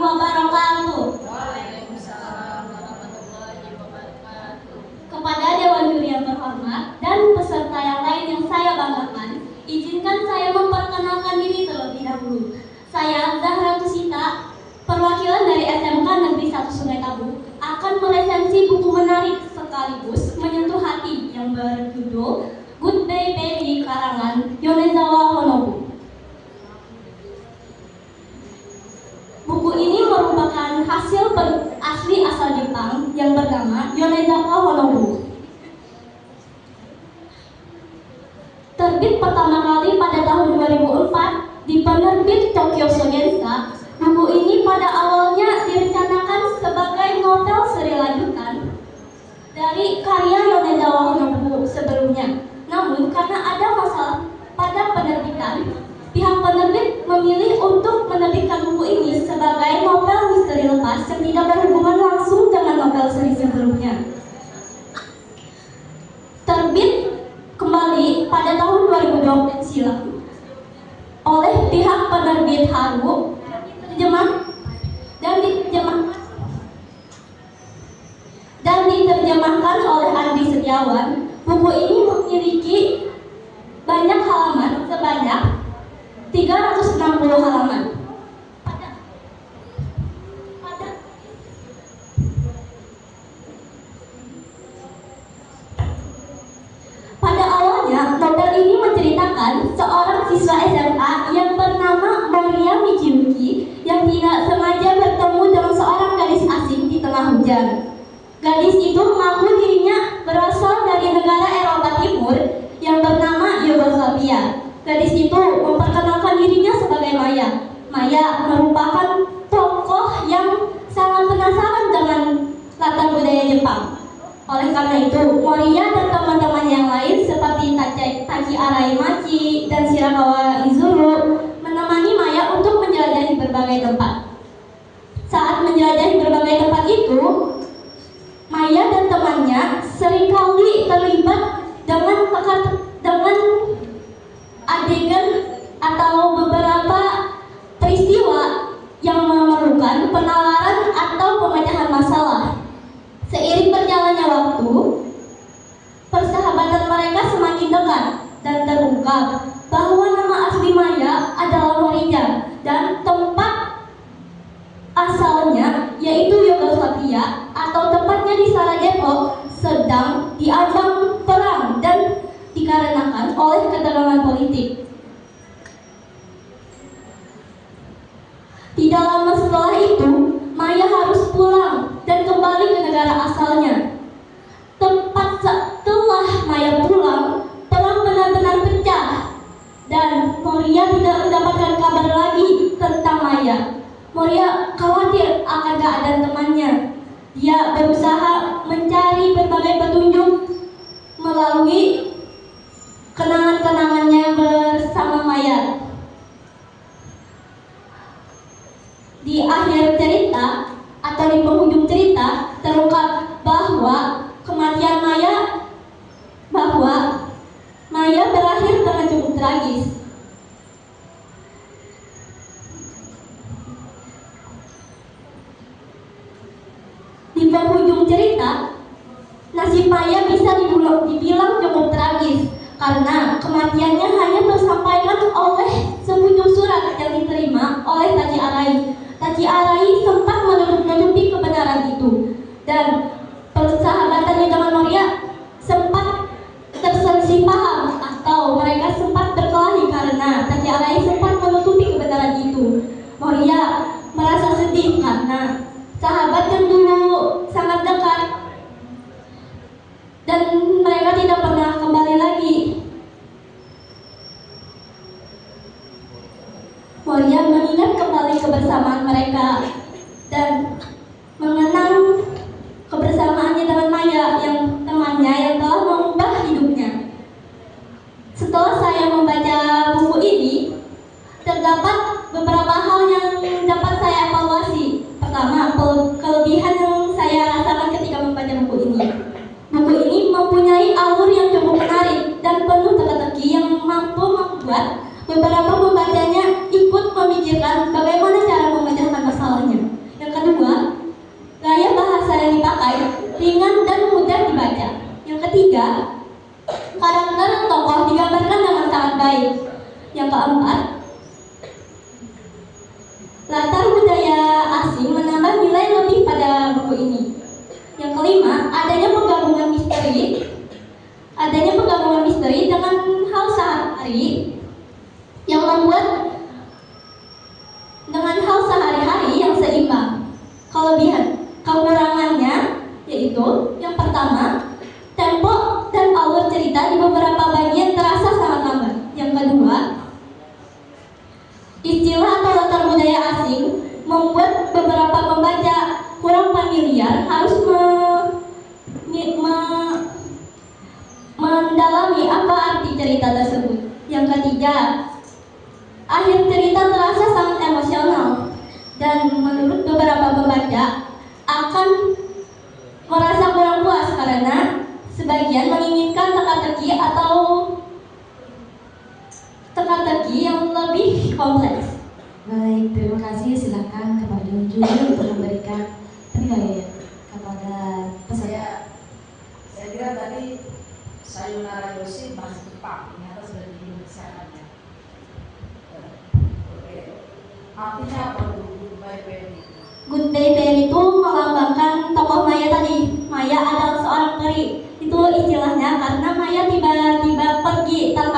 wabarakatuh. Waalaikumsalam warahmatullahi wabarakatuh. Kepada Dewan Juri yang terhormat dan peserta yang lain yang saya banggakan, izinkan saya memperkenalkan diri terlebih dahulu. Saya Zahra Tusita, perwakilan dari SMK Negeri 1 Sungai Tabu, akan meresensi buku menarik sekaligus menyentuh hati yang berjudul Goodbye Baby karangan Yonezawa Honobu. Buku ini merupakan hasil asli asal Jepang yang bernama Yonezawa Honobu. Terbit pertama kali pada tahun 2004 di penerbit Tokyo Shonen. Buku ini pada awalnya direncanakan sebagai novel seri lanjutan dari karya Yonezawa Honobu sebelumnya. Namun karena ada masalah pada penerbitan, pihak penerbit memilih untuk menerbitkan buku ini sebagai novel misteri lepas yang tidak berhubungan langsung dengan novel seri sebelumnya. Terbit kembali pada tahun 2012 silam oleh pihak penerbit Haru dan diterjemahkan oleh Andri Setiawan. Buku ini memiliki banyak halaman sebanyak 360 halaman. Pada awalnya, novel ini menceritakan seorang siswa SMA yang bernama Moria Michiyuki yang tidak sengaja bertemu dengan seorang gadis asing di tengah hujan. Gadis itu mengaku dirinya berasal dari negara Eropa Timur yang bernama Yugoslavia. Gadis itu memperkenalkan dirinya sebagai Maya. Maya merupakan tokoh yang sangat penasaran dengan latar budaya Jepang. Oleh karena itu, Moria dan teman-teman yang lain seperti Tachi Arai Machi dan Shirakawa Izuru menemani Maya untuk menjelajahi berbagai tempat. Saat menjelajahi berbagai tempat itu, Maya dan temannya seringkali terlibat dengan adegan atau beberapa peristiwa yang memerlukan penalaran atau pemecahan masalah. Seiring berjalannya waktu, persahabatan mereka semakin dekat dan terungkap bahwa nama asli Maya adalah Moria dan tempat asalnya yaitu Yugoslavia atau tepatnya di Sarajevo sedang diambang perang dan dikarenakan oleh ketegangan politik. Tidak lama setelah itu, Maya harus pulang dan kembali ke negara asalnya. Tepat setelah Maya pulang, perang benar-benar pecah dan Moria tidak mendapatkan kabar lagi tentang Maya. Moria khawatir akan keadaan temannya. Dia berusaha mencari berbagai petunjuk melalui kenangan-kenangannya bersama Maya. Di akhir cerita atau di penghujung cerita terungkap bahwa kematian Maya berakhir dengan cukup tragis. Di penghujung cerita, nasib Maya bisa dibilang cukup tragis karena kematiannya hanya tersampaikan oleh sepucuk surat yang diterima oleh Tachi Arai. Tachi Arai sempat menutup-nutupi kebenaran itu dan persahabatannya dengan Moria sempat terselisih paham atau mereka sempat berkelahi karena Tachi Arai sempat menutupi kebenaran itu. Moria merasa sedih karena sahabat yang dulu sangat dekat dan mereka tidak pernah kembali lagi. Moria mengingat kembali kebersamaan mereka dan mengenang kebersamaannya dengan Maya yang temannya yang telah mengubah hidupnya. Setelah saya membaca buku ini, terdapat beberapa hal yang dapat saya evaluasi. Pertama, kelebihan yang saya rasakan ketika membaca buku ini. Buku ini mempunyai alur yang cukup menarik dan penuh teka-teki yang mampu membuat beberapa pembacanya ikut memikirkan bagaimana cara memecahkan masalahnya. Kekurangannya yaitu yang pertama, tempo dan alur cerita di beberapa bagian terasa sangat lambat. Yang kedua, istilah atau latar budaya asing membuat beberapa pembaca kurang familiar, harus mendalami apa arti cerita tersebut. Yang ketiga, akhir cerita terasa sangat emosional dan menurut beberapa pembaca akan merasa kurang puas karena sebagian menginginkan teka-teki yang lebih kompleks. Baik, terima kasih. Silakan kepada juri untuk memberikan penilaian kepada peserta. Saya kira tadi Sayonara Yoshi bahasa Jepang, ternyata sudah diindonesia-kannya. Oke. Artinya apa tuh Goodbye Fairy? Goodbye Fairy itu melambangkan tokoh Maya tadi. Maya adalah seorang peri. Itu istilahnya karena Maya tiba-tiba pergi tanpa